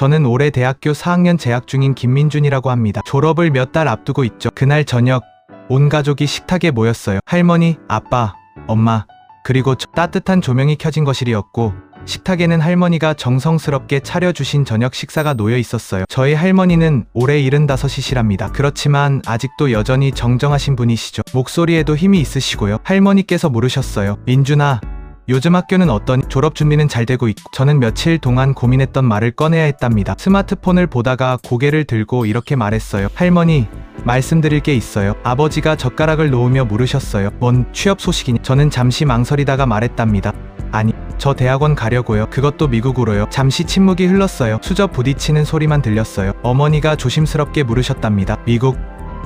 저는 올해 대학교 4학년 재학 중인 김민준이라고 합니다. 졸업을 몇 달 앞두고 있죠. 그날 저녁 온 가족이 식탁에 모였어요. 할머니, 아빠, 엄마, 그리고 따뜻한 조명이 켜진 거실이었고 식탁에는 할머니가 정성스럽게 차려주신 저녁 식사가 놓여 있었어요. 저희 할머니는 올해 75이시랍니다. 그렇지만 아직도 여전히 정정하신 분이시죠. 목소리에도 힘이 있으시고요. 할머니께서 물으셨어요. 민준아, 요즘 학교는 어떠니? 졸업 준비는 잘 되고 있고. 저는 며칠 동안 고민했던 말을 꺼내야 했답니다. 스마트폰을 보다가 고개를 들고 이렇게 말했어요. 할머니, 말씀드릴 게 있어요. 아버지가 젓가락을 놓으며 물으셨어요. 뭔 취업 소식이니? 저는 잠시 망설이다가 말했답니다. 아니, 저 대학원 가려고요. 그것도 미국으로요. 잠시 침묵이 흘렀어요. 수저 부딪히는 소리만 들렸어요. 어머니가 조심스럽게 물으셨답니다. 미국?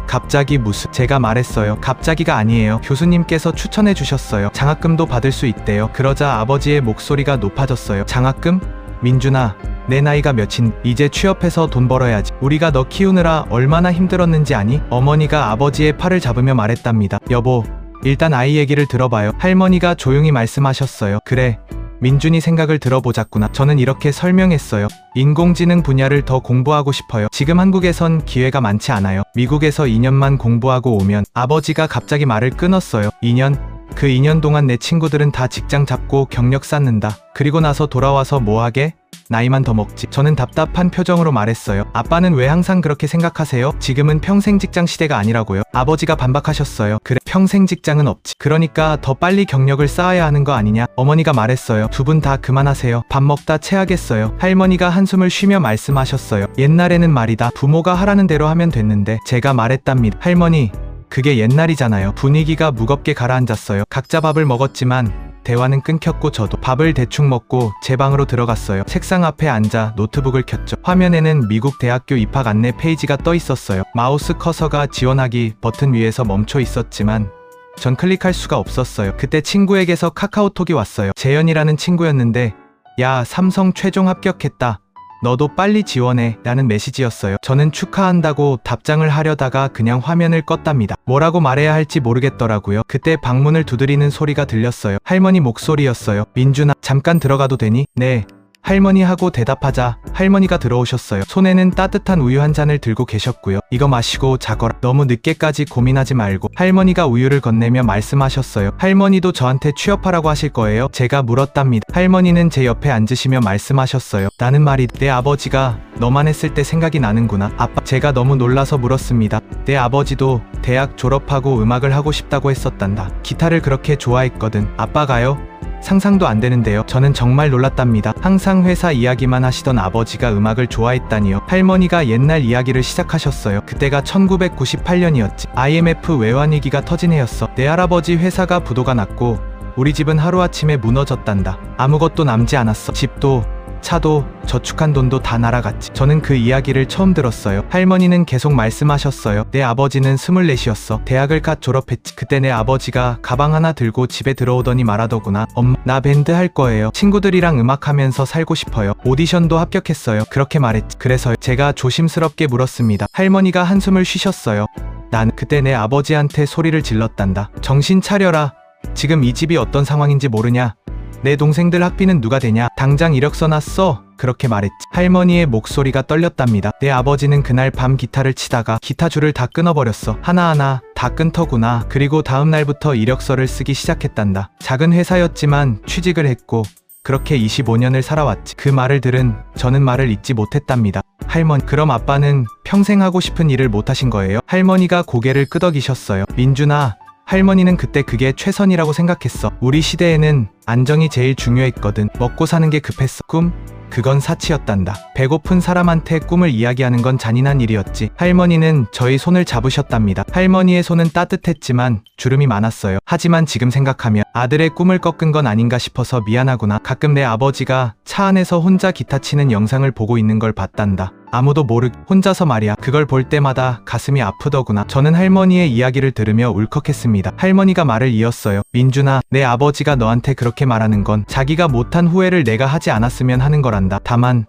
갑자기 무슨? 제가 말했어요. 갑자기가 아니에요. 교수님께서 추천해 주셨어요. 장학금도 받을 수 있대요. 그러자 아버지의 목소리가 높아졌어요. 장학금? 민준아, 내 나이가 몇인? 이제 취업해서 돈 벌어야지. 우리가 너 키우느라 얼마나 힘들었는지 아니? 어머니가 아버지의 팔을 잡으며 말했답니다. 여보, 일단 아이 얘기를 들어봐요. 할머니가 조용히 말씀하셨어요. 그래, 민준이 생각을 들어보자꾸나. 저는 이렇게 설명했어요. 인공지능 분야를 더 공부하고 싶어요. 지금 한국에선 기회가 많지 않아요. 미국에서 2년만 공부하고 오면. 아버지가 갑자기 말을 끊었어요. 2년? 그 2년 동안 내 친구들은 다 직장 잡고 경력 쌓는다. 그리고 나서 돌아와서 뭐 하게? 나이만 더 먹지. 저는 답답한 표정으로 말했어요. 아빠는 왜 항상 그렇게 생각하세요? 지금은 평생 직장 시대가 아니라고요. 아버지가 반박하셨어요. 그래, 평생 직장은 없지. 그러니까 더 빨리 경력을 쌓아야 하는 거 아니냐? 어머니가 말했어요. 두 분 다 그만하세요. 밥 먹다 체하겠어요. 할머니가 한숨을 쉬며 말씀하셨어요. 옛날에는 말이다. 부모가 하라는 대로 하면 됐는데. 제가 말했답니다. 할머니, 그게 옛날이잖아요. 분위기가 무겁게 가라앉았어요. 각자 밥을 먹었지만 대화는 끊겼고 저도 밥을 대충 먹고 제 방으로 들어갔어요. 책상 앞에 앉아 노트북을 켰죠. 화면에는 미국 대학교 입학 안내 페이지가 떠 있었어요. 마우스 커서가 지원하기 버튼 위에서 멈춰 있었지만 전 클릭할 수가 없었어요. 그때 친구에게서 카카오톡이 왔어요. 재현이라는 친구였는데, 야, 삼성 최종 합격했다. 너도 빨리 지원해 라는 메시지였어요. 저는 축하한다고 답장을 하려다가 그냥 화면을 껐답니다. 뭐라고 말해야 할지 모르겠더라고요. 그때 방문을 두드리는 소리가 들렸어요. 할머니 목소리였어요. 민준아, 잠깐 들어가도 되니? 네. 할머니 하고 대답하자 할머니가 들어오셨어요. 손에는 따뜻한 우유 한 잔을 들고 계셨고요. 이거 마시고 자거라. 너무 늦게까지 고민하지 말고. 할머니가 우유를 건네며 말씀하셨어요. 할머니도 저한테 취업하라고 하실 거예요? 제가 물었답니다. 할머니는 제 옆에 앉으시며 말씀하셨어요. 나는 말이 내 아버지가 너만 했을 때 생각이 나는구나. 아빠, 제가 너무 놀라서 물었습니다. 내 아버지도 대학 졸업하고 음악을 하고 싶다고 했었단다. 기타를 그렇게 좋아했거든. 아빠가요? 상상도 안 되는데요. 저는 정말 놀랐답니다. 항상 회사 이야기만 하시던 아버지가 음악을 좋아했다니요. 할머니가 옛날 이야기를 시작하셨어요. 그때가 1998년이었지. IMF 외환위기가 터진 해였어. 내 할아버지 회사가 부도가 났고 우리 집은 하루아침에 무너졌단다. 아무것도 남지 않았어. 집도 차도 저축한 돈도 다 날아갔지. 저는 그 이야기를 처음 들었어요. 할머니는 계속 말씀하셨어요. 내 아버지는 24이었어. 대학을 갓 졸업했지. 그때 내 아버지가 가방 하나 들고 집에 들어오더니 말하더구나. 엄마, 나 밴드 할 거예요. 친구들이랑 음악하면서 살고 싶어요. 오디션도 합격했어요. 그렇게 말했지. 그래서요. 제가 조심스럽게 물었습니다. 할머니가 한숨을 쉬셨어요. 난 그때 내 아버지한테 소리를 질렀단다. 정신 차려라. 지금 이 집이 어떤 상황인지 모르냐? 내 동생들 학비는 누가 되냐? 당장 이력서나 써. 그렇게 말했지. 할머니의 목소리가 떨렸답니다. 내 아버지는 그날 밤 기타를 치다가 기타 줄을 다 끊어버렸어. 하나하나 다 끊더구나. 그리고 다음 날부터 이력서를 쓰기 시작했단다. 작은 회사였지만 취직을 했고 그렇게 25년을 살아왔지. 그 말을 들은 저는 말을 잇지 못했답니다. 할머니, 그럼 아빠는 평생 하고 싶은 일을 못하신 거예요? 할머니가 고개를 끄덕이셨어요. 민준아, 할머니는 그때 그게 최선이라고 생각했어. 우리 시대에는 안정이 제일 중요했거든. 먹고 사는 게 급했어. 꿈? 그건 사치였단다. 배고픈 사람한테 꿈을 이야기하는 건 잔인한 일이었지. 할머니는 저희 손을 잡으셨답니다. 할머니의 손은 따뜻했지만 주름이 많았어요. 하지만 지금 생각하면 아들의 꿈을 꺾은 건 아닌가 싶어서 미안하구나. 가끔 내 아버지가 차 안에서 혼자 기타 치는 영상을 보고 있는 걸 봤단다. 아무도 모르게 혼자서 말이야. 그걸 볼 때마다 가슴이 아프더구나. 저는 할머니의 이야기를 들으며 울컥했습니다. 할머니가 말을 이었어요. 민준아, 내 아버지가 너한테 그렇게 말하는 건 자기가 못한 후회를 내가 하지 않았으면 하는 거란다. 다만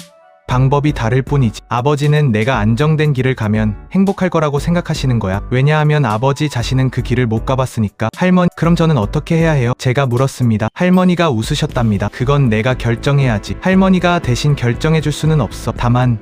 방법이 다를 뿐이지. 아버지는 내가 안정된 길을 가면 행복할 거라고 생각하시는 거야. 왜냐하면 아버지 자신은 그 길을 못 가봤으니까. 할머니, 그럼 저는 어떻게 해야 해요? 제가 물었습니다. 할머니가 웃으셨답니다. 그건 내가 결정해야지. 할머니가 대신 결정해줄 수는 없어. 다만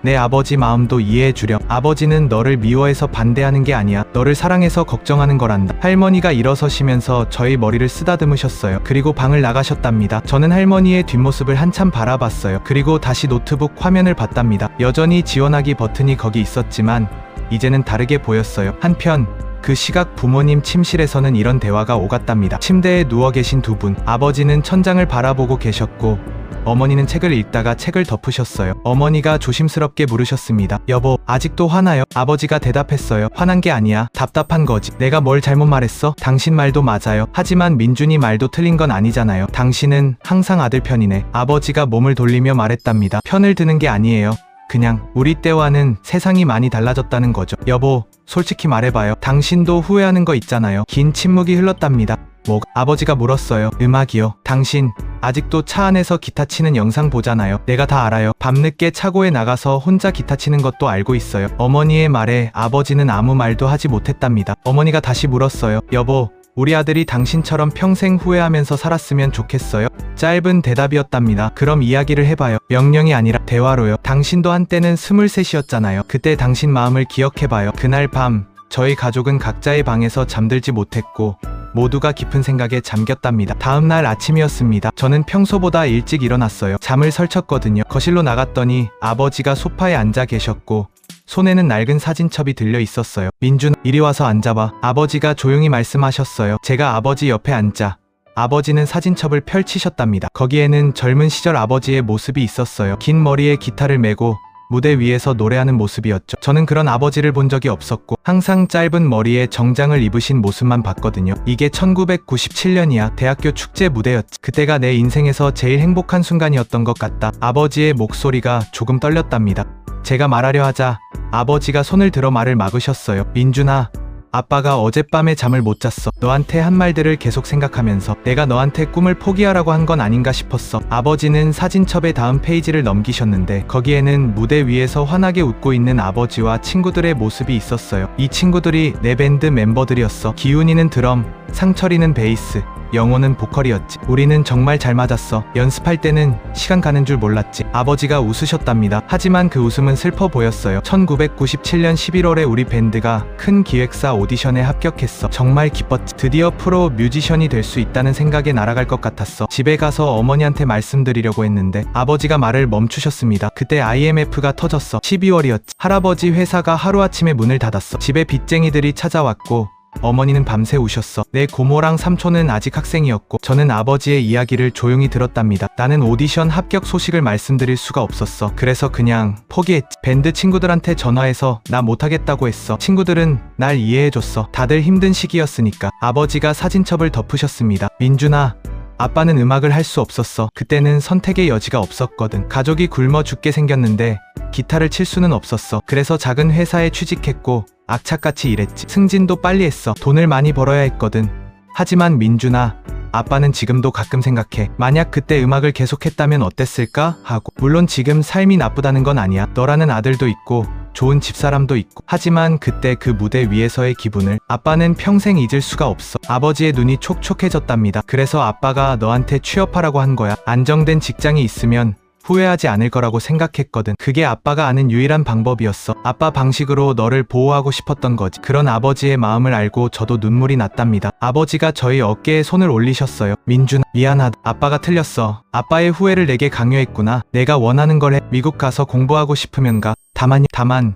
내 아버지 마음도 이해해주렴. 아버지는 너를 미워해서 반대하는 게 아니야. 너를 사랑해서 걱정하는 거란다. 할머니가 일어서시면서 저의 머리를 쓰다듬으셨어요. 그리고 방을 나가셨답니다. 저는 할머니의 뒷모습을 한참 바라봤어요. 그리고 다시 노트북 화면을 봤답니다. 여전히 지원하기 버튼이 거기 있었지만 이제는 다르게 보였어요. 한편 그 시각 부모님 침실에서는 이런 대화가 오갔답니다. 침대에 누워 계신 두 분. 아버지는 천장을 바라보고 계셨고 어머니는 책을 읽다가 책을 덮으셨어요. 어머니가 조심스럽게 물으셨습니다. 여보, 아직도 화나요? 아버지가 대답했어요. 화난 게 아니야. 답답한 거지. 내가 뭘 잘못 말했어? 당신 말도 맞아요. 하지만 민준이 말도 틀린 건 아니잖아요. 당신은 항상 아들 편이네. 아버지가 몸을 돌리며 말했답니다. 편을 드는 게 아니에요. 그냥 우리 때와는 세상이 많이 달라졌다는 거죠. 여보, 솔직히 말해봐요. 당신도 후회하는 거 있잖아요. 긴 침묵이 흘렀답니다. 뭐? 아버지가 물었어요. 음악이요. 당신 아직도 차 안에서 기타 치는 영상 보잖아요. 내가 다 알아요. 밤늦게 차고에 나가서 혼자 기타 치는 것도 알고 있어요. 어머니의 말에 아버지는 아무 말도 하지 못했답니다. 어머니가 다시 물었어요. 여보, 우리 아들이 당신처럼 평생 후회하면서 살았으면 좋겠어요? 짧은 대답이었답니다. 그럼 이야기를 해봐요. 명령이 아니라 대화로요. 당신도 한때는 23이었잖아요. 그때 당신 마음을 기억해봐요. 그날 밤 저희 가족은 각자의 방에서 잠들지 못했고 모두가 깊은 생각에 잠겼답니다. 다음날 아침이었습니다. 저는 평소보다 일찍 일어났어요. 잠을 설쳤거든요. 거실로 나갔더니 아버지가 소파에 앉아 계셨고 손에는 낡은 사진첩이 들려 있었어요. 민준, 이리 와서 앉아봐. 아버지가 조용히 말씀하셨어요. 제가 아버지 옆에 앉자 아버지는 사진첩을 펼치셨답니다. 거기에는 젊은 시절 아버지의 모습이 있었어요. 긴 머리에 기타를 메고 무대 위에서 노래하는 모습이었죠. 저는 그런 아버지를 본 적이 없었고 항상 짧은 머리에 정장을 입으신 모습만 봤거든요. 이게 1997년이야. 대학교 축제 무대였지. 그때가 내 인생에서 제일 행복한 순간이었던 것 같다. 아버지의 목소리가 조금 떨렸답니다. 제가 말하려 하자 아버지가 손을 들어 말을 막으셨어요. 민준아, 아빠가 어젯밤에 잠을 못 잤어. 너한테 한 말들을 계속 생각하면서 내가 너한테 꿈을 포기하라고 한 건 아닌가 싶었어. 아버지는 사진첩의 다음 페이지를 넘기셨는데 거기에는 무대 위에서 환하게 웃고 있는 아버지와 친구들의 모습이 있었어요. 이 친구들이 내 밴드 멤버들이었어. 기훈이는 드럼, 상철이는 베이스, 영호는 보컬이었지. 우리는 정말 잘 맞았어. 연습할 때는 시간 가는 줄 몰랐지. 아버지가 웃으셨답니다. 하지만 그 웃음은 슬퍼 보였어요. 1997년 11월에 우리 밴드가 큰 기획사 오디션에 합격했어. 정말 기뻤지. 드디어 프로 뮤지션이 될 수 있다는 생각에 날아갈 것 같았어. 집에 가서 어머니한테 말씀드리려고 했는데 아버지가 말을 멈추셨습니다. 그때 IMF가 터졌어. 12월이었지. 할아버지 회사가 하루아침에 문을 닫았어. 집에 빚쟁이들이 찾아왔고 어머니는 밤새 우셨어. 내 고모랑 삼촌은 아직 학생이었고 저는 아버지의 이야기를 조용히 들었답니다. 나는 오디션 합격 소식을 말씀드릴 수가 없었어. 그래서 그냥 포기했지. 밴드 친구들한테 전화해서 나 못하겠다고 했어. 친구들은 날 이해해줬어. 다들 힘든 시기였으니까. 아버지가 사진첩을 덮으셨습니다. 민준아, 아빠는 음악을 할 수 없었어. 그때는 선택의 여지가 없었거든. 가족이 굶어 죽게 생겼는데 기타를 칠 수는 없었어. 그래서 작은 회사에 취직했고 악착같이 일했지. 승진도 빨리 했어. 돈을 많이 벌어야 했거든. 하지만 민준아, 아빠는 지금도 가끔 생각해. 만약 그때 음악을 계속했다면 어땠을까? 하고. 물론 지금 삶이 나쁘다는 건 아니야. 너라는 아들도 있고 좋은 집사람도 있고. 하지만 그때 그 무대 위에서의 기분을 아빠는 평생 잊을 수가 없어. 아버지의 눈이 촉촉해졌답니다. 그래서 아빠가 너한테 취업하라고 한 거야. 안정된 직장이 있으면 후회하지 않을 거라고 생각했거든. 그게 아빠가 아는 유일한 방법이었어. 아빠 방식으로 너를 보호하고 싶었던 거지. 그런 아버지의 마음을 알고 저도 눈물이 났답니다. 아버지가 저희 어깨에 손을 올리셨어요. 민준아, 미안하다. 아빠가 틀렸어. 아빠의 후회를 내게 강요했구나. 내가 원하는 걸 해. 미국 가서 공부하고 싶으면 가. 다만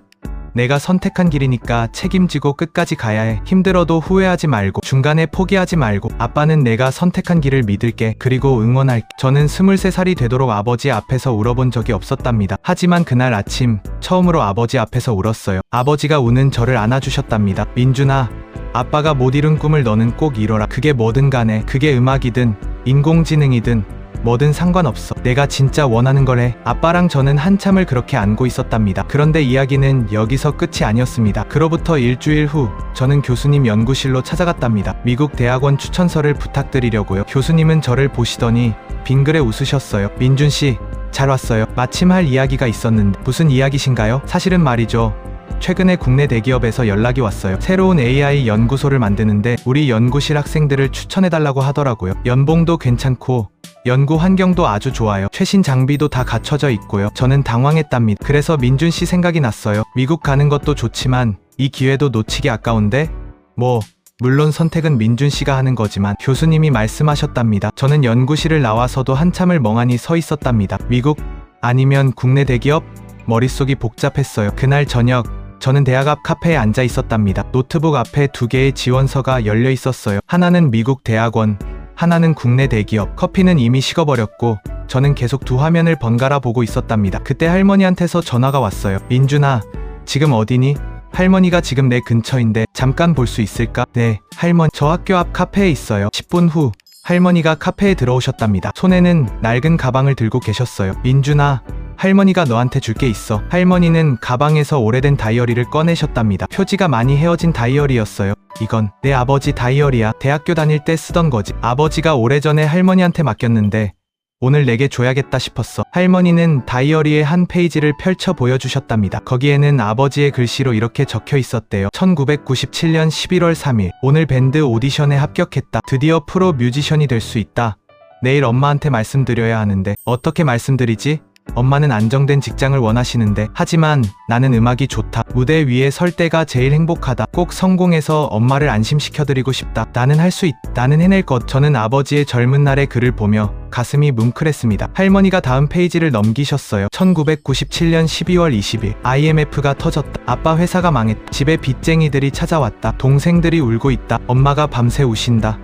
내가 선택한 길이니까 책임지고 끝까지 가야 해. 힘들어도 후회하지 말고 중간에 포기하지 말고. 아빠는 내가 선택한 길을 믿을게. 그리고 응원할게. 저는 23살이 되도록 아버지 앞에서 울어본 적이 없었답니다. 하지만 그날 아침 처음으로 아버지 앞에서 울었어요. 아버지가 우는 저를 안아주셨답니다. 민준아, 아빠가 못 이룬 꿈을 너는 꼭 이뤄라. 그게 뭐든 간에. 그게 음악이든 인공지능이든 뭐든 상관없어. 내가 진짜 원하는 걸 해. 아빠랑 저는 한참을 그렇게 안고 있었답니다. 그런데 이야기는 여기서 끝이 아니었습니다. 그로부터 일주일 후 저는 교수님 연구실로 찾아갔답니다. 미국 대학원 추천서를 부탁드리려고요. 교수님은 저를 보시더니 빙그레 웃으셨어요. 민준씨, 잘 왔어요. 마침 할 이야기가 있었는데. 무슨 이야기신가요? 사실은 말이죠. 최근에 국내 대기업에서 연락이 왔어요. 새로운 AI 연구소를 만드는데 우리 연구실 학생들을 추천해달라고 하더라고요. 연봉도 괜찮고 연구 환경도 아주 좋아요. 최신 장비도 다 갖춰져 있고요. 저는 당황했답니다. 그래서 민준 씨 생각이 났어요. 미국 가는 것도 좋지만 이 기회도 놓치기 아까운데 물론 선택은 민준 씨가 하는 거지만 교수님이 말씀하셨답니다. 저는 연구실을 나와서도 한참을 멍하니 서 있었답니다. 미국? 아니면 국내 대기업? 머릿속이 복잡했어요. 그날 저녁 저는 대학 앞 카페에 앉아 있었답니다. 노트북 앞에 2개의 지원서가 열려 있었어요. 하나는 미국 대학원, 하나는 국내 대기업. 커피는 이미 식어버렸고 저는 계속 두 화면을 번갈아 보고 있었답니다. 그때 할머니한테서 전화가 왔어요. 민준아, 지금 어디니? 할머니가 지금 내 근처인데 잠깐 볼 수 있을까? 네, 할머니. 저 학교 앞 카페에 있어요. 10분 후 할머니가 카페에 들어오셨답니다. 손에는 낡은 가방을 들고 계셨어요. 민준아, 할머니가 너한테 줄 게 있어. 할머니는 가방에서 오래된 다이어리를 꺼내셨답니다. 표지가 많이 헤어진 다이어리였어요. 이건 내 아버지 다이어리야. 대학교 다닐 때 쓰던 거지. 아버지가 오래전에 할머니한테 맡겼는데 오늘 내게 줘야겠다 싶었어. 할머니는 다이어리의 한 페이지를 펼쳐 보여주셨답니다. 거기에는 아버지의 글씨로 이렇게 적혀 있었대요. 1997년 11월 3일 오늘 밴드 오디션에 합격했다. 드디어 프로 뮤지션이 될 수 있다. 내일 엄마한테 말씀드려야 하는데 어떻게 말씀드리지? 엄마는 안정된 직장을 원하시는데 하지만 나는 음악이 좋다. 무대 위에 설 때가 제일 행복하다. 꼭 성공해서 엄마를 안심시켜드리고 싶다. 나는 할 수 있다. 나는 해낼 것. 저는 아버지의 젊은 날의 글을 보며 가슴이 뭉클했습니다. 할머니가 다음 페이지를 넘기셨어요. 1997년 12월 20일 IMF가 터졌다. 아빠 회사가 망했다. 집에 빚쟁이들이 찾아왔다. 동생들이 울고 있다. 엄마가 밤새 우신다.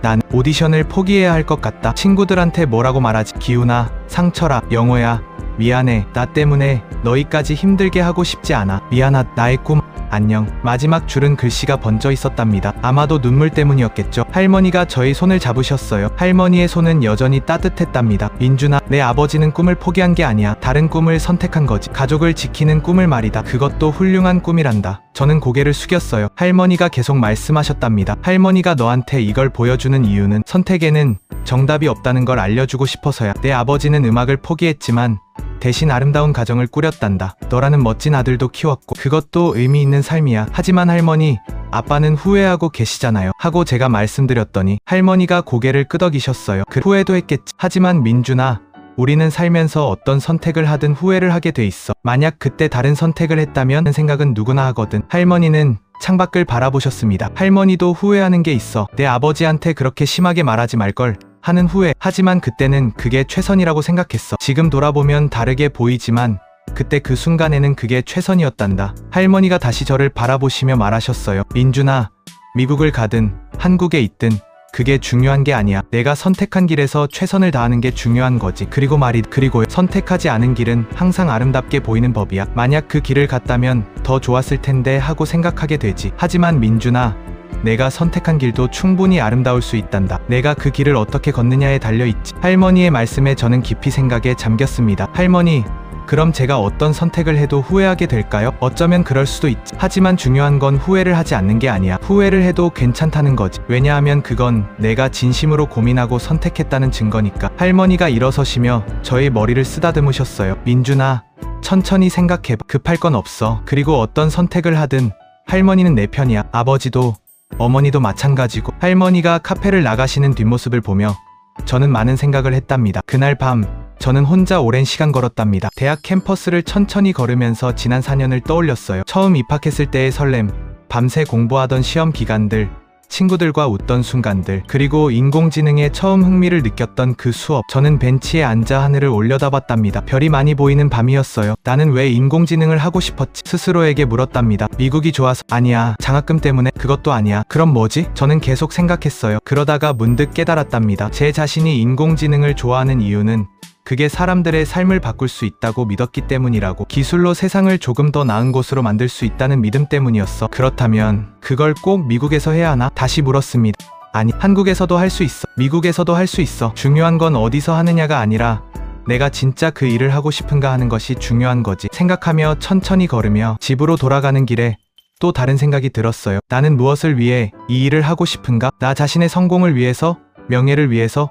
난 오디션을 포기해야 할 것 같다. 친구들한테 뭐라고 말하지? 기훈아, 상철아, 영호야, 미안해. 나 때문에 너희까지 힘들게 하고 싶지 않아. 미안하다. 나의 꿈. 안녕. 마지막 줄은 글씨가 번져 있었답니다. 아마도 눈물 때문이었겠죠. 할머니가 저의 손을 잡으셨어요. 할머니의 손은 여전히 따뜻했답니다. 민준아, 내 아버지는 꿈을 포기한 게 아니야. 다른 꿈을 선택한 거지. 가족을 지키는 꿈을 말이다. 그것도 훌륭한 꿈이란다. 저는 고개를 숙였어요. 할머니가 계속 말씀하셨답니다. 할머니가 너한테 이걸 보여주는 이유는 선택에는 정답이 없다는 걸 알려주고 싶어서야. 내 아버지는 음악을 포기했지만 대신 아름다운 가정을 꾸렸단다. 너라는 멋진 아들도 키웠고 그것도 의미 있는 삶이야. 하지만 할머니, 아빠는 후회하고 계시잖아요. 하고 제가 말씀드렸더니 할머니가 고개를 끄덕이셨어요. 그 후회도 했겠지. 하지만 민준아, 우리는 살면서 어떤 선택을 하든 후회를 하게 돼 있어. 만약 그때 다른 선택을 했다면 생각은 누구나 하거든. 할머니는 창밖을 바라보셨습니다. 할머니도 후회하는 게 있어. 내 아버지한테 그렇게 심하게 말하지 말걸 하는 후회. 하지만 그때는 그게 최선이라고 생각했어. 지금 돌아보면 다르게 보이지만 그때 그 순간에는 그게 최선이었단다. 할머니가 다시 저를 바라보시며 말하셨어요. 민준아, 미국을 가든 한국에 있든 그게 중요한 게 아니야. 내가 선택한 길에서 최선을 다하는 게 중요한 거지. 그리고 선택하지 않은 길은 항상 아름답게 보이는 법이야. 만약 그 길을 갔다면 더 좋았을 텐데 하고 생각하게 되지. 하지만 민준아, 내가 선택한 길도 충분히 아름다울 수 있단다. 내가 그 길을 어떻게 걷느냐에 달려있지. 할머니의 말씀에 저는 깊이 생각에 잠겼습니다. 할머니, 그럼 제가 어떤 선택을 해도 후회하게 될까요? 어쩌면 그럴 수도 있지. 하지만 중요한 건 후회를 하지 않는 게 아니야. 후회를 해도 괜찮다는 거지. 왜냐하면 그건 내가 진심으로 고민하고 선택했다는 증거니까. 할머니가 일어서시며 저의 머리를 쓰다듬으셨어요. 민준아, 천천히 생각해봐. 급할 건 없어. 그리고 어떤 선택을 하든 할머니는 내 편이야. 아버지도 어머니도 마찬가지고. 할머니가 카페를 나가시는 뒷모습을 보며 저는 많은 생각을 했답니다. 그날 밤 저는 혼자 오랜 시간 걸었답니다. 대학 캠퍼스를 천천히 걸으면서 지난 4년을 떠올렸어요. 처음 입학했을 때의 설렘, 밤새 공부하던 시험 기간들, 친구들과 웃던 순간들, 그리고 인공지능에 처음 흥미를 느꼈던 그 수업. 저는 벤치에 앉아 하늘을 올려다봤답니다. 별이 많이 보이는 밤이었어요. 나는 왜 인공지능을 하고 싶었지? 스스로에게 물었답니다. 미국이 좋아서? 아니야. 장학금 때문에? 그것도 아니야. 그럼 뭐지? 저는 계속 생각했어요. 그러다가 문득 깨달았답니다. 제 자신이 인공지능을 좋아하는 이유는 그게 사람들의 삶을 바꿀 수 있다고 믿었기 때문이라고. 기술로 세상을 조금 더 나은 곳으로 만들 수 있다는 믿음 때문이었어. 그렇다면 그걸 꼭 미국에서 해야 하나? 다시 물었습니다. 아니, 한국에서도 할 수 있어. 미국에서도 할 수 있어. 중요한 건 어디서 하느냐가 아니라 내가 진짜 그 일을 하고 싶은가 하는 것이 중요한 거지. 생각하며 천천히 걸으며 집으로 돌아가는 길에 또 다른 생각이 들었어요. 나는 무엇을 위해 이 일을 하고 싶은가? 나 자신의 성공을 위해서? 명예를 위해서?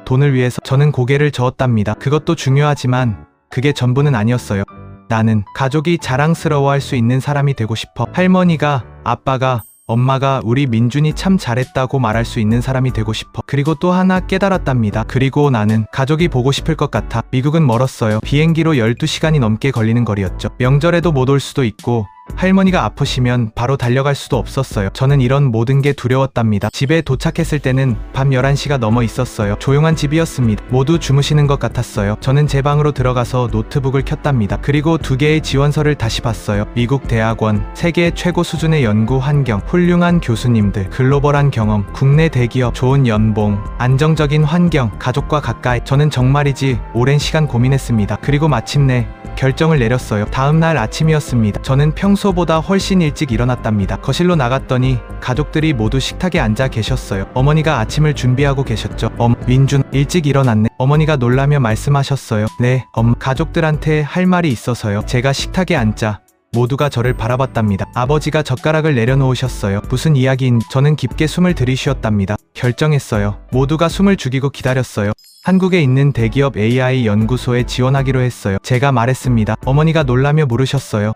돈을 위해서 저는 고개를 저었답니다. 그것도 중요하지만 그게 전부는 아니었어요. 나는 가족이 자랑스러워할 수 있는 사람이 되고 싶어. 할머니가, 아빠가, 엄마가 우리 민준이 참 잘했다고 말할 수 있는 사람이 되고 싶어. 그리고 또 하나 깨달았답니다. 그리고 나는 가족이 보고 싶을 것 같아. 미국은 멀었어요. 비행기로 12시간이 넘게 걸리는 거리였죠. 명절에도 못 올 수도 있고 할머니가 아프시면 바로 달려갈 수도 없었어요. 저는 이런 모든 게 두려웠답니다. 집에 도착했을 때는 밤 11시가 넘어 있었어요. 조용한 집이었습니다. 모두 주무시는 것 같았어요. 저는 제 방으로 들어가서 노트북을 켰답니다. 그리고 2개의 지원서를 다시 봤어요. 미국 대학원, 세계 최고 수준의 연구 환경, 훌륭한 교수님들, 글로벌한 경험, 국내 대기업, 좋은 연봉, 안정적인 환경, 가족과 가까이. 저는 정말이지 오랜 시간 고민했습니다. 그리고 마침내 결정을 내렸어요. 다음 날 아침이었습니다. 저는 평소보다 훨씬 일찍 일어났답니다. 거실로 나갔더니 가족들이 모두 식탁에 앉아 계셨어요. 어머니가 아침을 준비하고 계셨죠. 민준, 일찍 일어났네. 어머니가 놀라며 말씀하셨어요. 네, 가족들한테 할 말이 있어서요. 제가 식탁에 앉자 모두가 저를 바라봤답니다. 아버지가 젓가락을 내려놓으셨어요. 무슨 이야기인? 저는 깊게 숨을 들이쉬었답니다. 결정했어요. 모두가 숨을 죽이고 기다렸어요. 한국에 있는 대기업 AI 연구소에 지원하기로 했어요. 제가 말했습니다. 어머니가 놀라며 물으셨어요.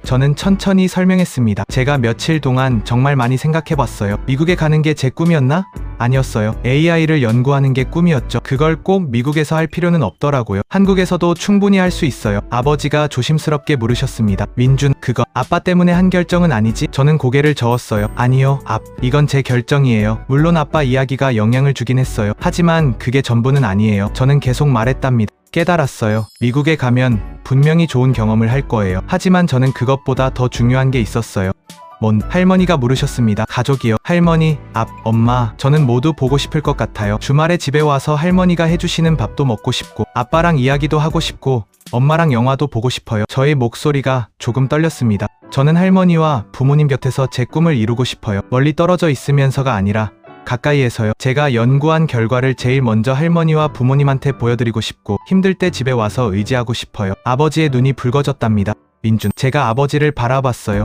저는 천천히 설명했습니다. 제가 며칠 동안 정말 많이 생각해봤어요. 미국에 가는 게 제 꿈이었나? 아니었어요. AI를 연구하는 게 꿈이었죠. 그걸 꼭 미국에서 할 필요는 없더라고요. 한국에서도 충분히 할 수 있어요. 아버지가 조심스럽게 물으셨습니다. 민준, 그거 아빠 때문에 한 결정은 아니지? 저는 고개를 저었어요. 아니요, 이건 제 결정이에요. 물론 아빠 이야기가 영향을 주긴 했어요. 하지만 그게 전부는 아니에요. 저는 계속 말했답니다. 깨달았어요. 미국에 가면 분명히 좋은 경험을 할 거예요. 하지만 저는 그것보다 더 중요한 게 있었어요. 할머니가 물으셨습니다. 가족이요. 할머니, 엄마, 저는 모두 보고 싶을 것 같아요. 주말에 집에 와서 할머니가 해주시는 밥도 먹고 싶고 아빠랑 이야기도 하고 싶고 엄마랑 영화도 보고 싶어요. 저의 목소리가 조금 떨렸습니다. 저는 할머니와 부모님 곁에서 제 꿈을 이루고 싶어요. 멀리 떨어져 있으면서가 아니라 가까이에서요. 제가 연구한 결과를 제일 먼저 할머니와 부모님한테 보여드리고 싶고 힘들 때 집에 와서 의지하고 싶어요. 아버지의 눈이 붉어졌답니다. 민준, 제가 아버지를 바라봤어요.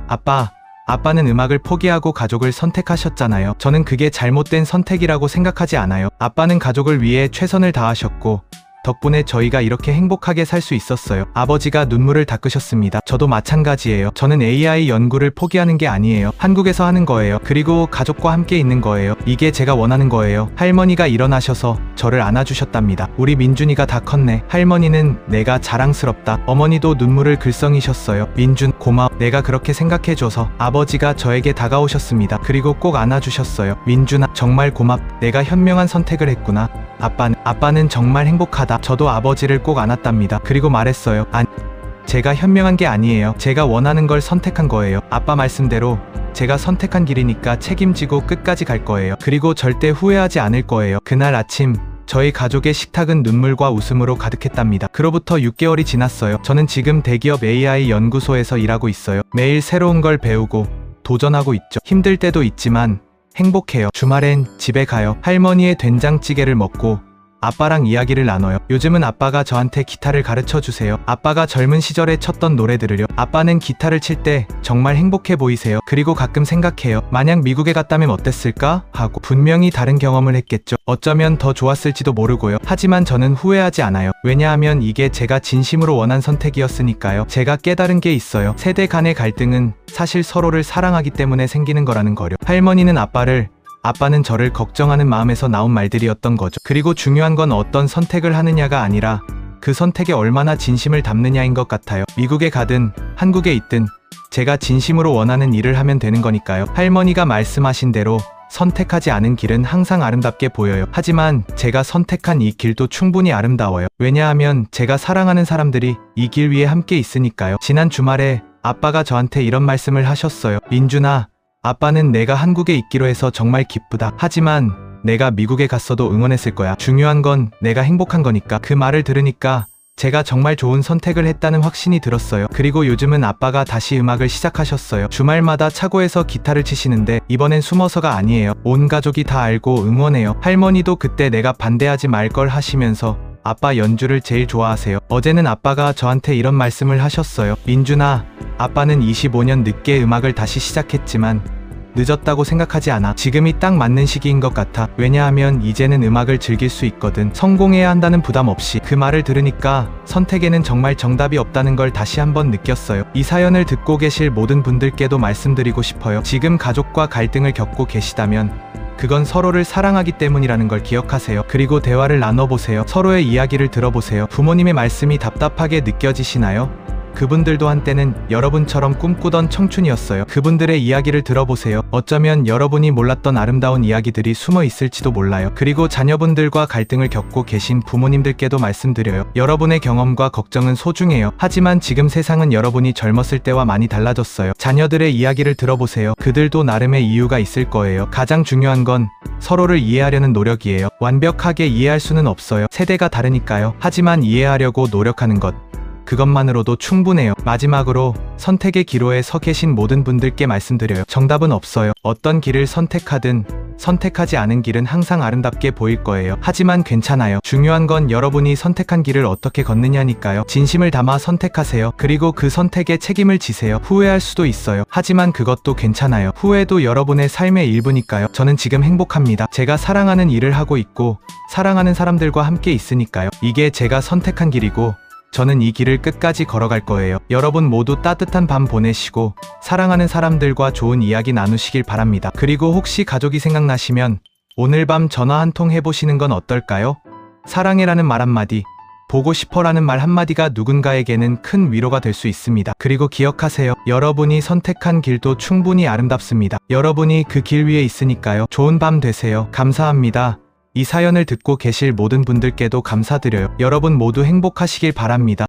아빠는 음악을 포기하고 가족을 선택하셨잖아요. 저는 그게 잘못된 선택이라고 생각하지 않아요. 아빠는 가족을 위해 최선을 다하셨고 덕분에 저희가 이렇게 행복하게 살 수 있었어요. 아버지가 눈물을 닦으셨습니다. 저도 마찬가지예요. 저는 AI 연구를 포기하는 게 아니에요. 한국에서 하는 거예요. 그리고 가족과 함께 있는 거예요. 이게 제가 원하는 거예요. 할머니가 일어나셔서 저를 안아주셨답니다. 우리 민준이가 다 컸네. 할머니는 내가 자랑스럽다. 어머니도 눈물을 글썽이셨어요. 민준, 고마워. 내가 그렇게 생각해줘서. 아버지가 저에게 다가오셨습니다. 그리고 꼭 안아주셨어요. 민준아, 정말 내가 현명한 선택을 했구나. 아빠는 정말 행복하다. 저도 아버지를 꼭 안았답니다. 그리고 말했어요. 제가 현명한 게 아니에요. 제가 원하는 걸 선택한 거예요. 아빠 말씀대로 제가 선택한 길이니까 책임지고 끝까지 갈 거예요. 그리고 절대 후회하지 않을 거예요. 그날 아침 저희 가족의 식탁은 눈물과 웃음으로 가득했답니다. 그로부터 6개월이 지났어요. 저는 지금 대기업 AI 연구소에서 일하고 있어요. 매일 새로운 걸 배우고 도전하고 있죠. 힘들 때도 있지만 행복해요. 주말엔 집에 가요. 할머니의 된장찌개를 먹고 아빠랑 이야기를 나눠요. 요즘은 아빠가 저한테 기타를 가르쳐 주세요. 아빠가 젊은 시절에 쳤던 노래들을요. 아빠는 기타를 칠 때 정말 행복해 보이세요. 그리고 가끔 생각해요. 만약 미국에 갔다면 어땠을까? 하고 분명히 다른 경험을 했겠죠. 어쩌면 더 좋았을지도 모르고요. 하지만 저는 후회하지 않아요. 왜냐하면 이게 제가 진심으로 원한 선택이었으니까요. 제가 깨달은 게 있어요. 세대 간의 갈등은 사실 서로를 사랑하기 때문에 생기는 거라는 거요. 할머니는 아빠는 저를 걱정하는 마음에서 나온 말들이었던 거죠. 그리고 중요한 건 어떤 선택을 하느냐가 아니라 그 선택에 얼마나 진심을 담느냐인 것 같아요. 미국에 가든 한국에 있든 제가 진심으로 원하는 일을 하면 되는 거니까요. 할머니가 말씀하신 대로 선택하지 않은 길은 항상 아름답게 보여요. 하지만 제가 선택한 이 길도 충분히 아름다워요. 왜냐하면 제가 사랑하는 사람들이 이 길 위에 함께 있으니까요. 지난 주말에 아빠가 저한테 이런 말씀을 하셨어요. 민준아, 아빠는 내가 한국에 있기로 해서 정말 기쁘다. 하지만 내가 미국에 갔어도 응원했을 거야. 중요한 건 내가 행복한 거니까. 그 말을 들으니까 제가 정말 좋은 선택을 했다는 확신이 들었어요. 그리고 요즘은 아빠가 다시 음악을 시작하셨어요. 주말마다 차고에서 기타를 치시는데 이번엔 숨어서가 아니에요. 온 가족이 다 알고 응원해요. 할머니도 그때 내가 반대하지 말 걸 하시면서 아빠 연주를 제일 좋아하세요. 어제는 아빠가 저한테 이런 말씀을 하셨어요. 민준아, 아빠는 25년 늦게 음악을 다시 시작했지만 늦었다고 생각하지 않아. 지금이 딱 맞는 시기인 것 같아. 왜냐하면 이제는 음악을 즐길 수 있거든. 성공해야 한다는 부담 없이. 그 말을 들으니까 선택에는 정말 정답이 없다는 걸 다시 한번 느꼈어요. 이 사연을 듣고 계실 모든 분들께도 말씀드리고 싶어요. 지금 가족과 갈등을 겪고 계시다면 그건 서로를 사랑하기 때문이라는 걸 기억하세요. 그리고 대화를 나눠보세요. 서로의 이야기를 들어보세요. 부모님의 말씀이 답답하게 느껴지시나요? 그분들도 한때는 여러분처럼 꿈꾸던 청춘이었어요. 그분들의 이야기를 들어보세요. 어쩌면 여러분이 몰랐던 아름다운 이야기들이 숨어 있을지도 몰라요. 그리고 자녀분들과 갈등을 겪고 계신 부모님들께도 말씀드려요. 여러분의 경험과 걱정은 소중해요. 하지만 지금 세상은 여러분이 젊었을 때와 많이 달라졌어요. 자녀들의 이야기를 들어보세요. 그들도 나름의 이유가 있을 거예요. 가장 중요한 건 서로를 이해하려는 노력이에요. 완벽하게 이해할 수는 없어요. 세대가 다르니까요. 하지만 이해하려고 노력하는 것, 그것만으로도 충분해요. 마지막으로 선택의 기로에 서 계신 모든 분들께 말씀드려요. 정답은 없어요. 어떤 길을 선택하든 선택하지 않은 길은 항상 아름답게 보일 거예요. 하지만 괜찮아요. 중요한 건 여러분이 선택한 길을 어떻게 걷느냐니까요. 진심을 담아 선택하세요. 그리고 그 선택에 책임을 지세요. 후회할 수도 있어요. 하지만 그것도 괜찮아요. 후회도 여러분의 삶의 일부니까요. 저는 지금 행복합니다. 제가 사랑하는 일을 하고 있고 사랑하는 사람들과 함께 있으니까요. 이게 제가 선택한 길이고 저는 이 길을 끝까지 걸어갈 거예요. 여러분 모두 따뜻한 밤 보내시고 사랑하는 사람들과 좋은 이야기 나누시길 바랍니다. 그리고 혹시 가족이 생각나시면 오늘 밤 전화 한 통 해보시는 건 어떨까요? 사랑해라는 말 한마디, 보고 싶어라는 말 한마디가 누군가에게는 큰 위로가 될 수 있습니다. 그리고 기억하세요. 여러분이 선택한 길도 충분히 아름답습니다. 여러분이 그 길 위에 있으니까요. 좋은 밤 되세요. 감사합니다. 이 사연을 듣고 계실 모든 분들께도 감사드려요. 여러분 모두 행복하시길 바랍니다.